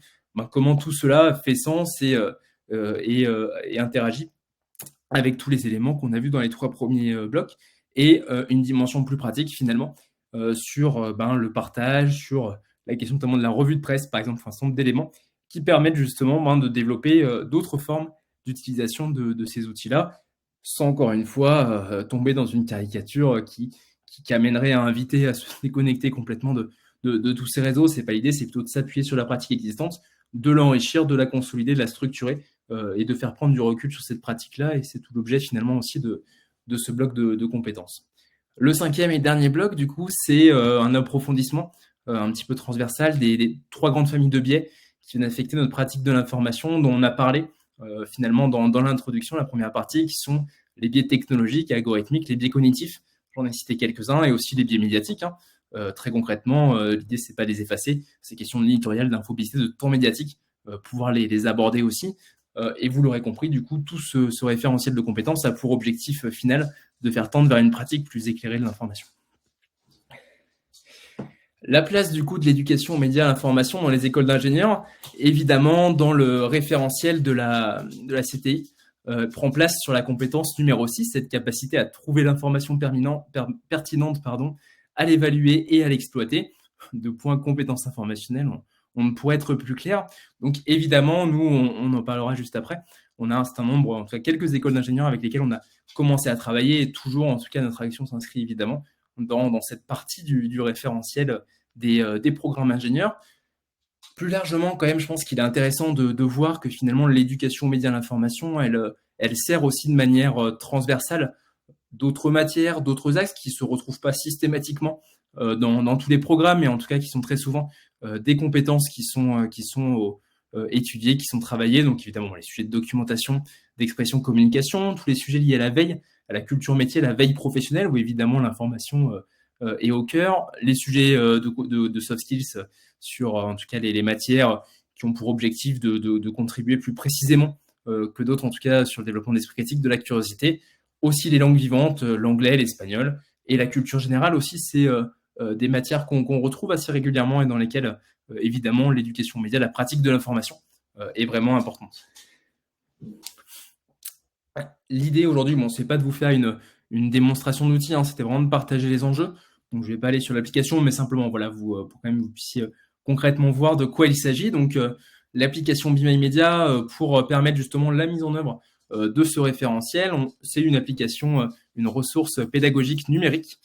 comment tout cela fait sens et interagit avec tous les éléments qu'on a vus dans les 3 premiers blocs, et une dimension plus pratique finalement sur le partage, sur la question notamment de la revue de presse, par exemple, un certain nombre d'éléments qui permettent justement de développer d'autres formes d'utilisation de ces outils-là, sans encore une fois tomber dans une caricature qui amènerait à inviter à se déconnecter complètement de tous ces réseaux. C'est pas l'idée, c'est plutôt de s'appuyer sur la pratique existante, de l'enrichir, de la consolider, de la structurer et de faire prendre du recul sur cette pratique-là. Et c'est tout l'objet finalement aussi de ce bloc de compétences. Le 5e et dernier bloc, du coup, c'est un approfondissement un petit peu transversal des 3 grandes familles de biais qui viennent affecter notre pratique de l'information, dont on a parlé finalement dans l'introduction, la première partie, qui sont les biais technologiques et algorithmiques, les biais cognitifs, j'en ai cité quelques-uns, et aussi les biais médiatiques. Très concrètement, l'idée, c'est pas de les effacer, c'est question de l'éditorial, d'infopublicité, de temps médiatique, pouvoir les aborder aussi. Et vous l'aurez compris, du coup, tout ce référentiel de compétences a pour objectif final de faire tendre vers une pratique plus éclairée de l'information. La place du coup de l'éducation aux médias et à l'information dans les écoles d'ingénieurs, évidemment dans le référentiel de la CTI, prend place sur la compétence numéro 6, cette capacité à trouver l'information pertinente, à l'évaluer et à l'exploiter. De points compétences informationnelles, on ne pourrait être plus clair. Donc évidemment, nous, on en parlera juste après, on a un certain nombre, en tout cas quelques écoles d'ingénieurs avec lesquelles on a commencé à travailler, et toujours, en tout cas, notre action s'inscrit évidemment dans cette partie du référentiel des programmes ingénieurs. Plus largement, quand même, je pense qu'il est intéressant de voir que finalement, l'éducation aux médias à l'information, elle sert aussi de manière transversale d'autres matières, d'autres axes qui ne se retrouvent pas systématiquement dans tous les programmes, mais en tout cas qui sont très souvent des compétences qui sont étudiées, qui sont travaillées. Donc évidemment, les sujets de documentation, d'expression, communication, tous les sujets liés à la veille, à la culture métier, la veille professionnelle, où évidemment l'information est au cœur. Les sujets de soft skills sur en tout cas les matières qui ont pour objectif de contribuer plus précisément que d'autres, en tout cas sur le développement de l'esprit critique, de la curiosité. Aussi les langues vivantes, l'anglais, l'espagnol, et la culture générale aussi, c'est des matières qu'on retrouve assez régulièrement et dans lesquelles, évidemment, l'éducation média, la pratique de l'information est vraiment importante. L'idée aujourd'hui, c'est pas de vous faire une démonstration d'outils, c'était vraiment de partager les enjeux. Donc je vais pas aller sur l'application, mais simplement voilà, pour quand même vous puissiez concrètement voir de quoi il s'agit. Donc l'application Be My Media pour permettre justement la mise en œuvre de ce référentiel. C'est une application, une ressource pédagogique numérique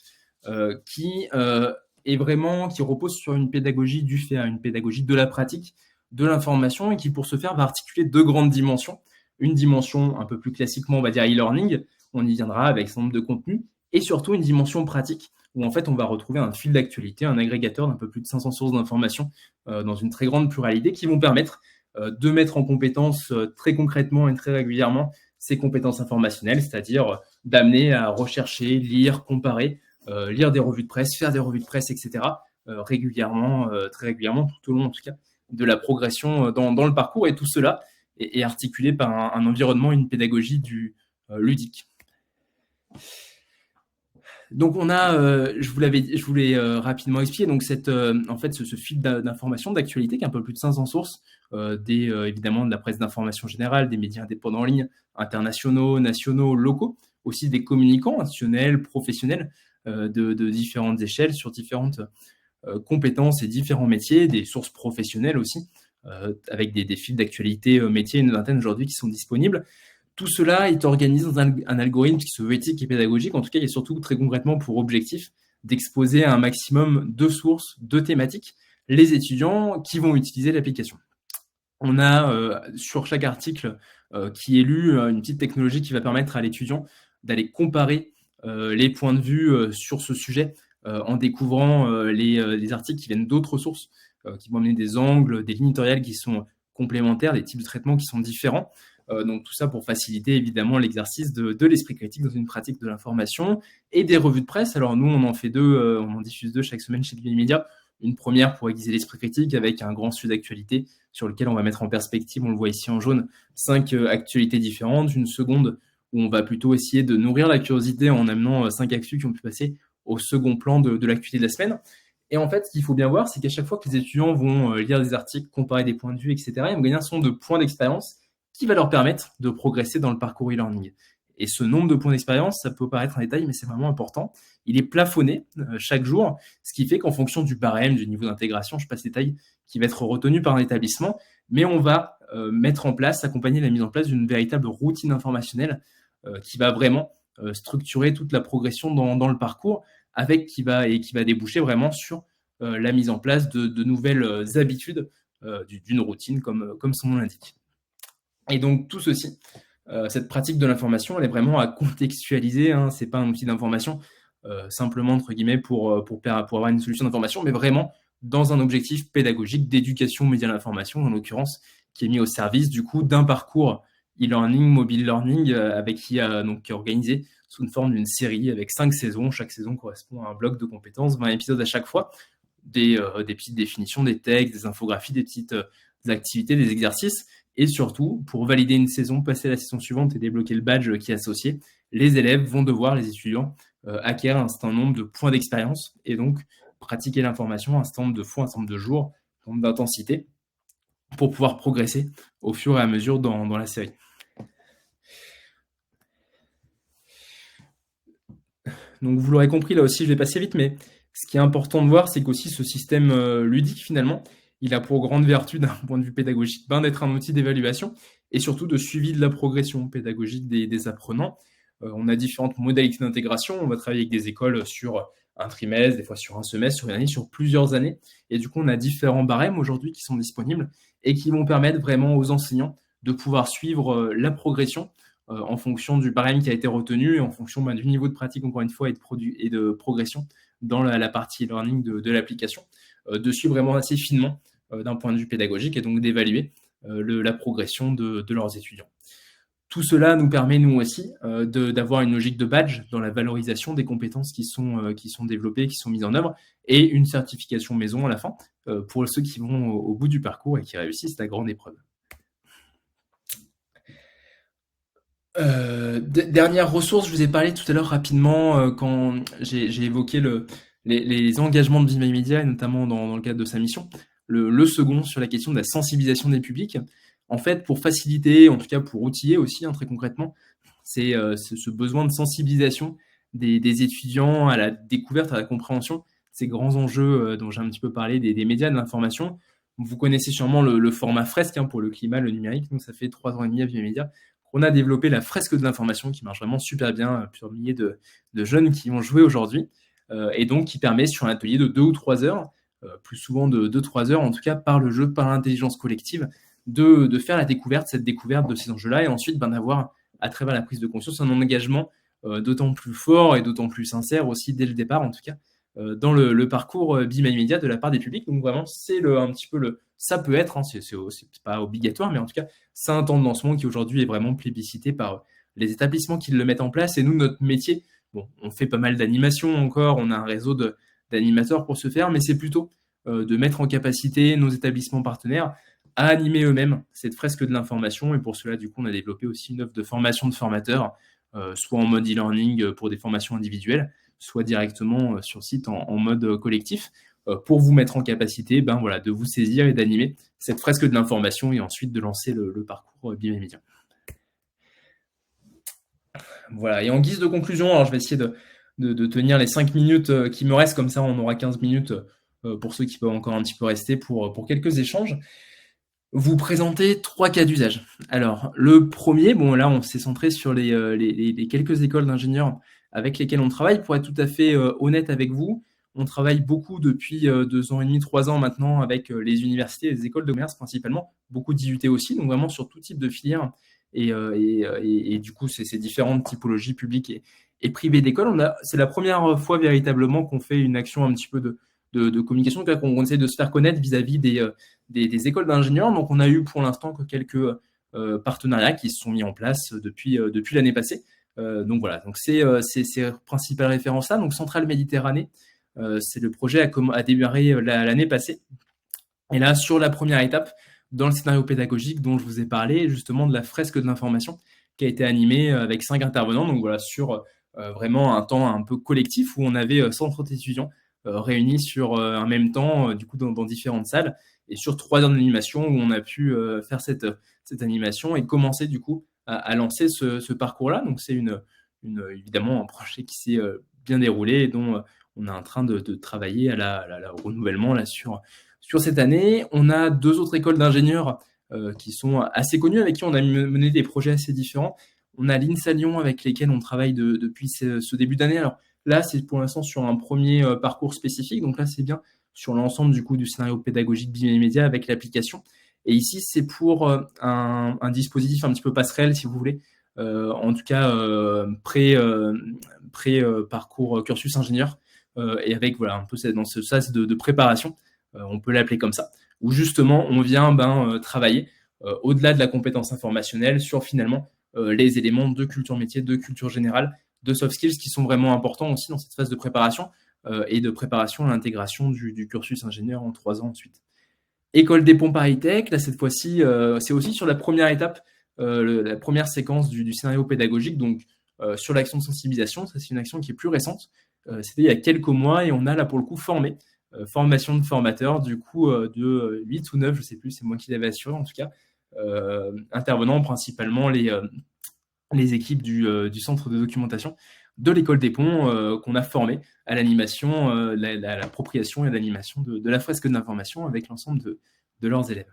qui repose sur une pédagogie du fait, une pédagogie de la pratique, de l'information, et qui pour ce faire va articuler 2 grandes dimensions. Une dimension un peu plus classiquement, on va dire e-learning, on y viendra avec un nombre de contenus, et surtout une dimension pratique, où en fait on va retrouver un fil d'actualité, un agrégateur d'un peu plus de 500 sources d'informations dans une très grande pluralité qui vont permettre de mettre en compétence très concrètement et très régulièrement ces compétences informationnelles, c'est-à-dire d'amener à rechercher, lire, comparer, lire des revues de presse, faire des revues de presse, etc. régulièrement, très régulièrement, tout au long en tout cas, de la progression dans le parcours, et tout cela est articulé par un environnement, une pédagogie ludique. Donc on a, je vous l'ai rapidement expliqué, donc en fait ce fil d'information, d'actualité, qui a un peu plus de 500 sources, évidemment de la presse d'information générale, des médias indépendants en ligne, internationaux, nationaux, locaux, aussi des communicants institutionnels, professionnels, de différentes échelles, sur différentes compétences et différents métiers, des sources professionnelles aussi, avec des fils d'actualité métiers, une vingtaine aujourd'hui qui sont disponibles. Tout cela est organisé dans un algorithme qui se veut éthique et pédagogique, en tout cas, et surtout très concrètement pour objectif d'exposer à un maximum de sources, de thématiques, les étudiants qui vont utiliser l'application. On a sur chaque article qui est lu une petite technologie qui va permettre à l'étudiant d'aller comparer les points de vue sur ce sujet en découvrant les articles qui viennent d'autres sources, qui vont amener des angles, des lignes éditoriales qui sont complémentaires, des types de traitements qui sont différents. Donc tout ça pour faciliter évidemment l'exercice de l'esprit critique dans une pratique de l'information, et des revues de presse. Alors nous, on en fait 2, on en diffuse 2 chaque semaine chez Be My Media. Une première pour aiguiser l'esprit critique avec un grand sujet d'actualité sur lequel on va mettre en perspective, on le voit ici en jaune, 5 actualités différentes. Une seconde où on va plutôt essayer de nourrir la curiosité en amenant 5 actus qui ont pu passer au second plan de l'actualité de la semaine. Et en fait, ce qu'il faut bien voir, c'est qu'à chaque fois que les étudiants vont lire des articles, comparer des points de vue, etc., ils vont gagner un certain nombre de points d'expérience qui va leur permettre de progresser dans le parcours e-learning. Et ce nombre de points d'expérience, ça peut paraître un détail, mais c'est vraiment important. Il est plafonné chaque jour, ce qui fait qu'en fonction du barème, du niveau d'intégration, je passe détail, qui va être retenu par un établissement, mais on va mettre en place, accompagner la mise en place d'une véritable routine informationnelle qui va vraiment structurer toute la progression dans le parcours, qui va déboucher vraiment sur la mise en place de nouvelles habitudes d'une routine, comme son nom l'indique. Et donc tout ceci, cette pratique de l'information, elle est vraiment à contextualiser, hein. C'est pas un outil d'information, simplement entre guillemets pour avoir une solution d'information, mais vraiment dans un objectif pédagogique d'éducation aux médias de l'information, en l'occurrence, qui est mis au service du coup d'un parcours e-learning, mobile learning, qui est organisé sous une forme d'une série avec 5 saisons. Chaque saison correspond à un bloc de compétences, 20 épisodes à chaque fois, des petites définitions, des textes, des infographies, des petites activités, des exercices. Et surtout, pour valider une saison, passer à la saison suivante et débloquer le badge qui est associé, les élèves vont devoir, les étudiants, acquérir un certain nombre de points d'expérience et donc pratiquer l'information un certain nombre de fois, un certain nombre de jours, un certain nombre d'intensités pour pouvoir progresser au fur et à mesure dans la série. Donc vous l'aurez compris, là aussi je vais passer vite, mais ce qui est important de voir, c'est qu'aussi ce système ludique, finalement, il a pour grande vertu d'un point de vue pédagogique d'être un outil d'évaluation et surtout de suivi de la progression pédagogique des apprenants. On a différentes modalités d'intégration, on va travailler avec des écoles sur un trimestre, des fois sur un semestre, sur une année, sur plusieurs années. Et du coup, on a différents barèmes aujourd'hui qui sont disponibles et qui vont permettre vraiment aux enseignants de pouvoir suivre la progression en fonction du barème qui a été retenu et en fonction du niveau de pratique, encore une fois, et de progression dans la partie learning de l'application, de suivre vraiment assez finement d'un point de vue pédagogique et donc d'évaluer la progression de leurs étudiants. Tout cela nous permet, nous aussi, d'avoir une logique de badge dans la valorisation des compétences qui sont développées, qui sont mises en œuvre, et une certification maison à la fin pour ceux qui vont au bout du parcours et qui réussissent la grande épreuve. Dernière ressource, je vous ai parlé tout à l'heure rapidement quand j'ai évoqué les engagements de Be My Media, et notamment dans le cadre de sa mission. Le second sur la question de la sensibilisation des publics. En fait, pour faciliter, en tout cas pour outiller aussi, hein, très concrètement, c'est ce besoin de sensibilisation des étudiants à la découverte, à la compréhension de ces grands enjeux dont j'ai un petit peu parlé, des médias de l'information. Vous connaissez sûrement le format fresque pour le climat, le numérique. Donc ça fait 3 ans et demi à Be My Media. On a développé la fresque de l'information qui marche vraiment super bien, plusieurs milliers de jeunes qui ont joué aujourd'hui, et donc qui permet sur un atelier de 2 ou 3 heures, plus souvent de 2-3 heures en tout cas, par le jeu, par l'intelligence collective, de faire cette découverte de ces enjeux-là, et ensuite d'avoir, à travers la prise de conscience, un engagement d'autant plus fort et d'autant plus sincère aussi dès le départ en tout cas, dans le parcours Be My Media de la part des publics. Donc vraiment, c'est un petit peu ça peut être, hein, c'est pas obligatoire, mais en tout cas, c'est un temps de lancement qui aujourd'hui est vraiment plébiscité par les établissements qui le mettent en place. Et nous, notre métier, bon, on fait pas mal d'animations encore, on a un réseau d'animateurs pour ce faire, mais c'est plutôt de mettre en capacité nos établissements partenaires à animer eux-mêmes cette fresque de l'information. Et pour cela, du coup, on a développé aussi une offre de formation de formateurs, soit en mode e-learning pour des formations individuelles, soit directement sur site en mode collectif, pour vous mettre en capacité de vous saisir et d'animer cette fresque de l'information et ensuite de lancer le parcours Be My Media. Voilà, et en guise de conclusion, alors je vais essayer de tenir les 5 minutes qui me restent, comme ça on aura 15 minutes pour ceux qui peuvent encore un petit peu rester pour quelques échanges. Vous présenter 3 cas d'usage. Alors, le premier, bon là on s'est centré sur les quelques écoles d'ingénieurs avec lesquelles on travaille. Pour être tout à fait honnête avec vous, on travaille beaucoup depuis 2 ans et demi, 3 ans maintenant avec les universités et les écoles de commerce principalement, beaucoup d'IUT aussi, donc vraiment sur tout type de filière. Et du coup, c'est ces différentes typologies publiques et privées d'écoles. C'est la première fois véritablement qu'on fait une action un petit peu de communication, qu'on essaie de se faire connaître vis-à-vis des écoles d'ingénieurs. Donc, on a eu pour l'instant que quelques partenariats qui se sont mis en place depuis l'année passée. Donc voilà, donc c'est ces principales références-là. Donc Centrale Méditerranée, c'est le projet a démarré l'année passée. Et là, sur la première étape, dans le scénario pédagogique dont je vous ai parlé, justement de la fresque de l'information qui a été animée avec 5 intervenants. Donc voilà, sur vraiment un temps un peu collectif où on avait 130 étudiants réunis sur un même temps, du coup dans différentes salles, et sur 3 heures d'animation où on a pu faire cette animation et commencer du coup à lancer ce parcours-là. Donc c'est évidemment un projet qui s'est bien déroulé et dont on est en train de travailler à la renouvellement là sur cette année. On a 2 autres écoles d'ingénieurs qui sont assez connues, avec qui on a mené des projets assez différents. On a l'INSA Lyon avec lesquels on travaille depuis ce début d'année. Alors là, c'est pour l'instant sur un premier parcours spécifique. Donc là, c'est bien sur l'ensemble du scénario pédagogique Be My Media avec l'application. Et ici, c'est pour un dispositif un petit peu passerelle, si vous voulez, en tout cas pré-parcours cursus ingénieur, et avec voilà un peu dans ce sas de préparation, on peut l'appeler comme ça, où justement on vient travailler au-delà de la compétence informationnelle sur finalement les éléments de culture métier, de culture générale, de soft skills qui sont vraiment importants aussi dans cette phase de préparation et de préparation à l'intégration du cursus ingénieur en 3 ans ensuite. École des ponts Paris Tech, là cette fois-ci, c'est aussi sur la première étape, la première séquence du scénario pédagogique, donc sur l'action de sensibilisation. Ça, c'est une action qui est plus récente. C'était il y a quelques mois et on a là pour le coup formé, formation de formateurs, du coup de 8 ou 9, je ne sais plus, c'est moi qui l'avais assuré en tout cas, intervenant principalement les équipes du centre de documentation de l'école des ponts qu'on a formé à l'animation, l'appropriation et l'animation de la fresque d'information avec l'ensemble de leurs élèves.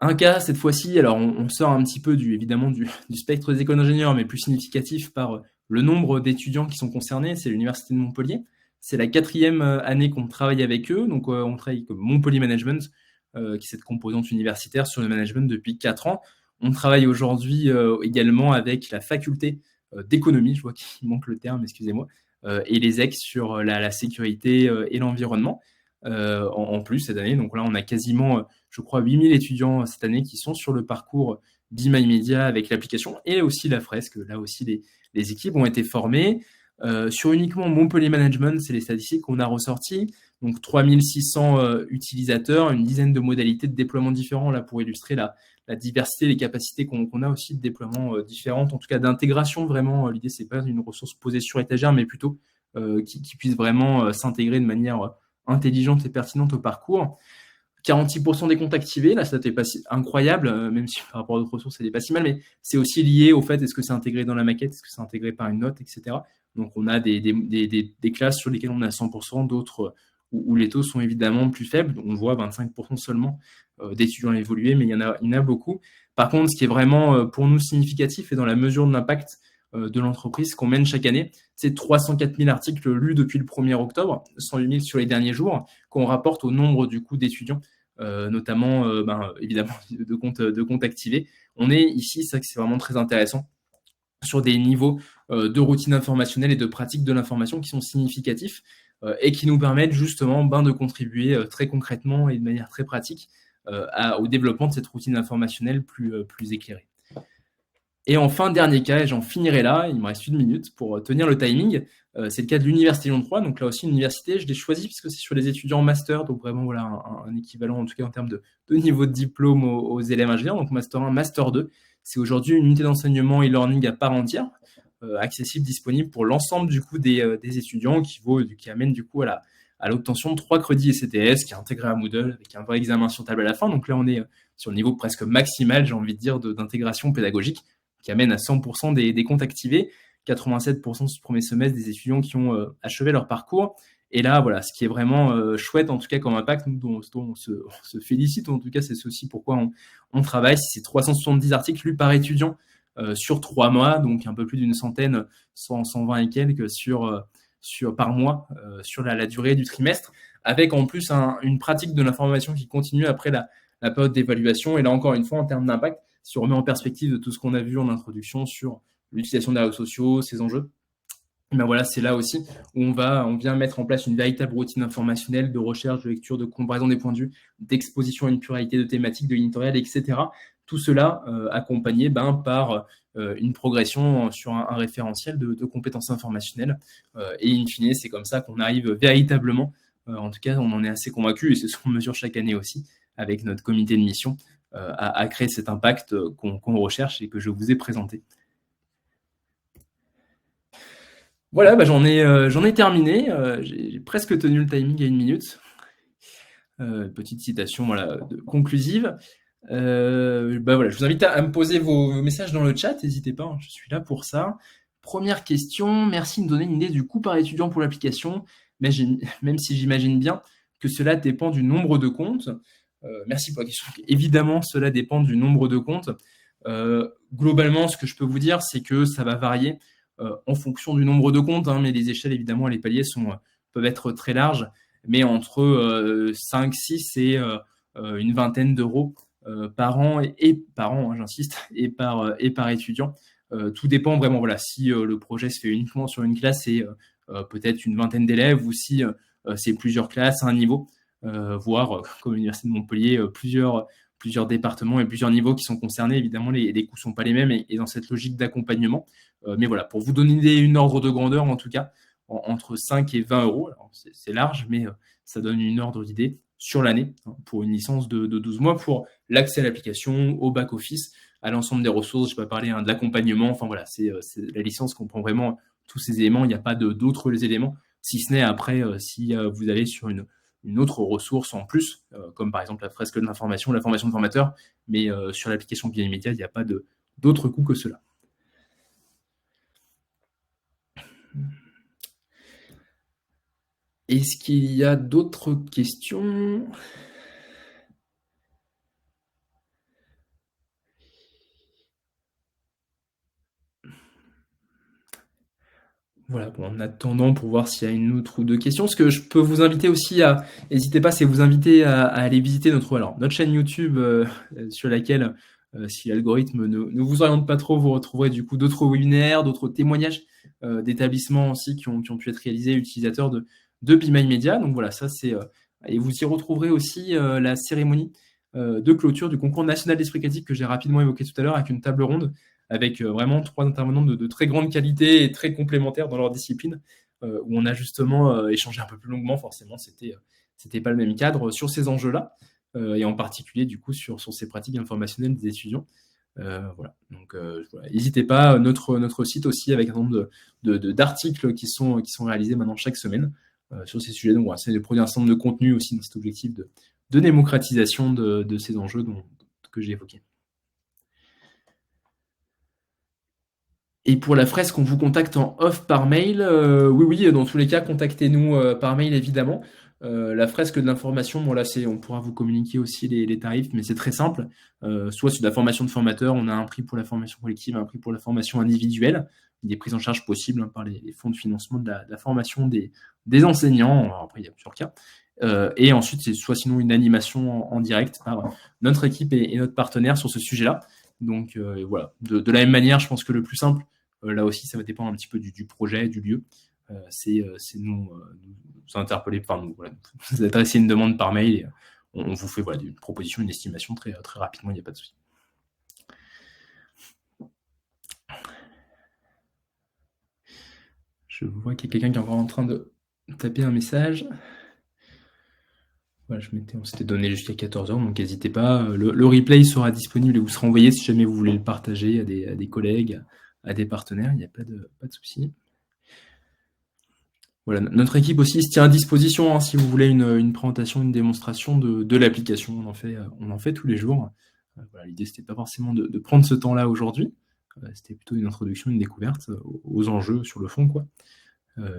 Un cas, cette fois-ci, alors on sort un petit peu évidemment du spectre des écoles d'ingénieurs, mais plus significatif par le nombre d'étudiants qui sont concernés, c'est l'Université de Montpellier. C'est la 4e année qu'on travaille avec eux, donc on travaille comme Montpellier Management, qui est cette composante universitaire sur le management depuis 4 ans. On travaille aujourd'hui également avec la faculté d'économie, je vois qu'il manque le terme, excusez-moi, et les ex sur la sécurité et l'environnement en plus cette année. Donc là, on a quasiment, je crois, 8000 étudiants cette année qui sont sur le parcours d'e-MyMedia avec l'application et aussi la fresque. Là aussi, les équipes ont été formées. Sur uniquement Montpellier Management, c'est les statistiques qu'on a ressorties. Donc 3600 utilisateurs, une dizaine de modalités de déploiement différents là pour illustrer la diversité, les capacités qu'on a aussi de déploiement différentes, en tout cas d'intégration vraiment. L'idée, c'est pas une ressource posée sur étagère, mais plutôt qui puisse vraiment s'intégrer de manière intelligente et pertinente au parcours. 46% des comptes activés, là, ça n'était pas incroyable, même si par rapport à d'autres ressources, ça n'est pas si mal, mais c'est aussi lié au fait, est-ce que c'est intégré dans la maquette, est-ce que c'est intégré par une note, etc. Donc, on a des classes sur lesquelles on a 100%, d'autres où les taux sont évidemment plus faibles. On voit 25% seulement d'étudiants évolués, mais il y en a beaucoup. Par contre, ce qui est vraiment pour nous significatif et dans la mesure de l'impact de l'entreprise qu'on mène chaque année, c'est 304 000 articles lus depuis le 1er octobre, 108 000 sur les derniers jours, qu'on rapporte au nombre du coup d'étudiants, notamment évidemment de comptes activés. On est ici, ça c'est vraiment très intéressant, sur des niveaux de routine informationnelle et de pratique de l'information qui sont significatifs et qui nous permettent justement de contribuer très concrètement et de manière très pratique au développement de cette routine informationnelle plus éclairée. Et enfin, dernier cas, et j'en finirai là, il me reste 1 minute pour tenir le timing, c'est le cas de l'Université Lyon 3, donc là aussi une université, je l'ai choisi puisque c'est sur les étudiants en master, donc vraiment voilà un équivalent en tout cas en termes de niveau de diplôme aux élèves ingénieurs, donc master 1, master 2. C'est aujourd'hui une unité d'enseignement e-learning à part entière, accessible, disponible pour l'ensemble du coup des étudiants, qui amène du coup à l'obtention de 3 crédits ECTS, qui est intégré à Moodle avec un vrai examen sur table à la fin. Donc là on est sur le niveau presque maximal, j'ai envie de dire, d'intégration pédagogique, qui amène à 100% des comptes activés, 87% ce premier semestre des étudiants qui ont achevé leur parcours. Et là, voilà, ce qui est vraiment chouette, en tout cas comme impact, nous, dont on se félicite, en tout cas c'est ceci pourquoi on travaille, c'est 370 articles lus par étudiant sur 3 mois, donc un peu plus d'une centaine, 120 et quelques par mois sur la durée du trimestre, avec en plus une pratique de l'information qui continue après la période d'évaluation. Et là encore une fois, en termes d'impact, si on remet en perspective de tout ce qu'on a vu en introduction sur l'utilisation des réseaux sociaux, ces enjeux, ben voilà, c'est là aussi où on vient mettre en place une véritable routine informationnelle de recherche, de lecture, de comparaison des points de vue, d'exposition à une pluralité de thématiques, de l'éditorial, etc. Tout cela accompagné par une progression sur un référentiel de compétences informationnelles. Et in fine, c'est comme ça qu'on arrive véritablement, en tout cas on en est assez convaincu, et c'est ce qu'on mesure chaque année aussi avec notre comité de mission, à créer cet impact qu'on recherche et que je vous ai présenté. Voilà, j'en ai terminé. J'ai presque tenu le timing à 1 minute. Petite citation conclusive. Voilà, je vous invite à me poser vos messages dans le chat, n'hésitez pas, je suis là pour ça. Première question, merci de me donner une idée du coût par étudiant pour l'application, même si j'imagine bien que cela dépend du nombre de comptes. Merci pour la question. Évidemment, cela dépend du nombre de comptes. Globalement, ce que je peux vous dire, c'est que ça va varier en fonction du nombre de comptes, mais les échelles, évidemment, les paliers peuvent être très larges, mais entre 5, 6 et une vingtaine d'euros par an et par an, hein, j'insiste, et par étudiant. Tout dépend vraiment, voilà, si le projet se fait uniquement sur une classe et peut-être une vingtaine d'élèves, ou si c'est plusieurs classes, un niveau, voire, comme l'Université de Montpellier, plusieurs départements et plusieurs niveaux qui sont concernés. Évidemment, les coûts ne sont pas les mêmes et dans cette logique d'accompagnement. Mais voilà, pour vous donner une ordre de grandeur, en tout cas, entre 5 et 20 euros. Alors, c'est large, mais ça donne une ordre d'idée sur l'année, hein, pour une licence de 12 mois, pour l'accès à l'application, au back-office, à l'ensemble des ressources. Je ne vais pas parler, hein, de l'accompagnement. Enfin voilà, c'est la licence comprend vraiment tous ces éléments. Il n'y a pas d'autres éléments, si ce n'est après, si vous allez sur une autre ressource en plus, comme par exemple la fresque de l'information, la formation de formateur, mais sur l'application BI Media, il n'y a pas d'autres coûts que cela. Est-ce qu'il y a d'autres questions? Voilà, bon, en attendant pour voir s'il y a une autre ou deux questions, ce que je peux vous inviter aussi à, n'hésitez pas, c'est vous inviter à aller visiter notre chaîne YouTube, sur laquelle, si l'algorithme ne vous oriente pas trop, vous retrouverez du coup d'autres webinaires, d'autres témoignages d'établissements aussi qui ont pu être réalisés, utilisateurs de Be My Media. Donc voilà, ça c'est et vous y retrouverez aussi la cérémonie de clôture du concours national d'esprit critique que j'ai rapidement évoqué tout à l'heure, avec une table ronde avec vraiment 3 intervenants de très grande qualité et très complémentaires dans leur discipline, où on a justement échangé un peu plus longuement. Forcément, c'était pas le même cadre sur ces enjeux-là, et en particulier du coup sur ces pratiques informationnelles des étudiants. Voilà. Donc voilà. N'hésitez pas, notre site aussi, avec un nombre d'articles qui sont réalisés maintenant chaque semaine sur ces sujets. Donc voilà, c'est de produire un certain nombre de contenus aussi dans cet objectif de démocratisation de ces enjeux que j'ai évoqués. Et pour la fresque, on vous contacte en off par mail. Oui, dans tous les cas, contactez-nous par mail, évidemment. La fresque de l'information, bon là, on pourra vous communiquer aussi les tarifs, mais c'est très simple. Soit c'est de la formation de formateur, on a un prix pour la formation collective, un prix pour la formation individuelle, des prises en charge possibles, hein, par les fonds de financement de la formation des enseignants. Alors, après, il y a plusieurs cas. Et ensuite, c'est soit sinon une animation en direct par notre équipe et notre partenaire sur ce sujet-là. Donc voilà, de la même manière, je pense que le plus simple, là aussi, ça va dépendre un petit peu du projet, du lieu. C'est nous interpeller, enfin voilà, vous adresser une demande par mail et on vous fait une proposition, une estimation très rapidement, il n'y a pas de souci. Je vois qu'il y a quelqu'un qui est encore en train de taper un message. Voilà, on s'était donné jusqu'à 14h, donc n'hésitez pas. Le replay sera disponible et vous sera envoyé si jamais vous voulez le partager à des collègues, à des partenaires, il n'y a pas de souci. Voilà, notre équipe aussi se tient à disposition, hein, si vous voulez une présentation, une démonstration de l'application. On en fait tous les jours. Voilà, l'idée, c'était pas forcément de prendre ce temps-là aujourd'hui. C'était plutôt une introduction, une découverte aux enjeux sur le fond, quoi.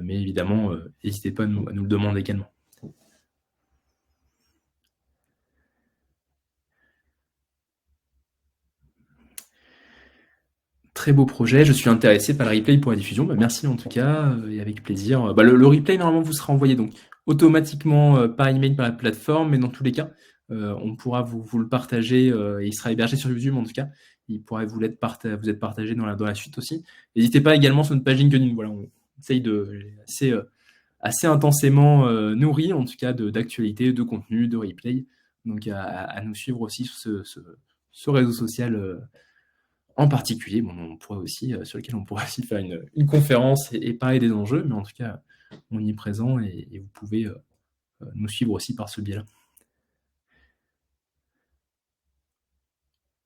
Mais évidemment, n'hésitez pas à nous le demander également. Très beau projet, je suis intéressé par le replay pour la diffusion. Merci en tout cas, et avec plaisir. Le replay, normalement, vous sera envoyé donc automatiquement par email par la plateforme, mais dans tous les cas, on pourra vous le partager, et il sera hébergé sur YouTube en tout cas. Il pourra vous être partagé dans la suite aussi. N'hésitez pas également sur notre page LinkedIn. Voilà, on essaye assez intensément nourri en tout cas d'actualité, de contenu, de replay. Donc à nous suivre aussi sur ce réseau social en particulier, on pourrait aussi, sur lequel on pourrait aussi faire une conférence et parler des enjeux, mais en tout cas, on y est présent et vous pouvez nous suivre aussi par ce biais-là.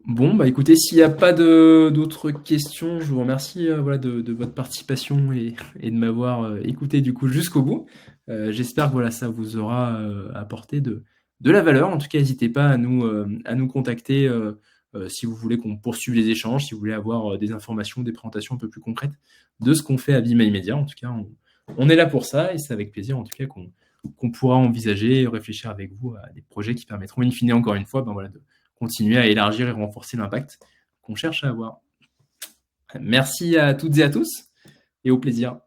Bon, écoutez, s'il n'y a pas d'autres questions, je vous remercie de votre participation et de m'avoir écouté du coup jusqu'au bout. J'espère que ça vous aura apporté de la valeur. En tout cas, n'hésitez pas à nous contacter si vous voulez qu'on poursuive les échanges, si vous voulez avoir des informations, des présentations un peu plus concrètes de ce qu'on fait à Be My Media. En tout cas, on est là pour ça et c'est avec plaisir en tout cas qu'on pourra envisager et réfléchir avec vous à des projets qui permettront, in fine, encore une fois, de continuer à élargir et renforcer l'impact qu'on cherche à avoir. Merci à toutes et à tous et au plaisir.